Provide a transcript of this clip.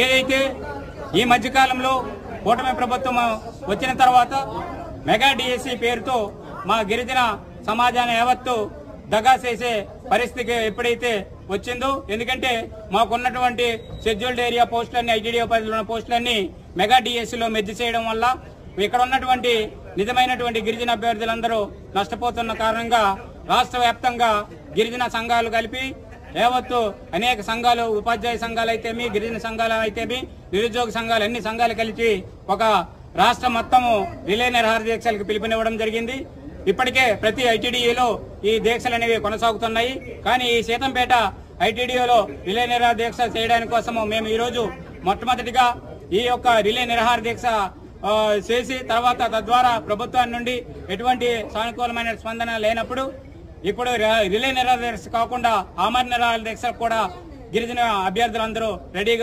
ఏదైతే ఈ మధ్యకాలంలో కూటమి ప్రభుత్వం వచ్చిన తర్వాత మెగా డిఎస్సి పేరుతో మా గిరిజన సమాజాన్ని యావత్తు దగా చేసే పరిస్థితి ఎప్పుడైతే వచ్చిందో, ఎందుకంటే మాకున్నటువంటి షెడ్యూల్డ్ ఏరియా పోస్టులన్నీ ఐటీడీఓ పరిధిలో ఉన్న పోస్టులన్నీ మెగా డిఎస్సిలో మెర్జ్ చేయడం వల్ల ఇక్కడ ఉన్నటువంటి నిజమైనటువంటి గిరిజన అభ్యర్థులందరూ నష్టపోతున్న కారణంగా రాష్ట్ర వ్యాప్తంగా గిరిజన సంఘాలు కలిపి యావత్తు అనేక సంఘాలు, ఉపాధ్యాయ సంఘాలు అయితేమి, గిరిజన సంఘాలు అయితేమి, నిరుద్యోగ సంఘాలు, అన్ని సంఘాలు కలిసి ఒక రాష్ట్రం మొత్తము రిలే నిరాహార దీక్షలకు పిలుపునివ్వడం జరిగింది. ఇప్పటికే ప్రతి ఐటీడీఏలో ఈ దీక్షలు అనేవి కొనసాగుతున్నాయి. కానీ ఈ సీతంపేట ఐటీడీఏలో రిలే నిరాహార దీక్ష చేయడానికి కోసము మేము ఈరోజు మొట్టమొదటిగా ఈ యొక్క రిలే నిరాహార దీక్ష చేసి తర్వాత తద్వారా ప్రభుత్వం నుండి ఎటువంటి సానుకూలమైన స్పందన లేనప్పుడు ఇప్పుడు రిలే నిరాహార దీక్ష కాకుండా ఆమరణ నిరాహార దీక్ష కూడా గిరిజన అభ్యర్థులందరూ రెడీగా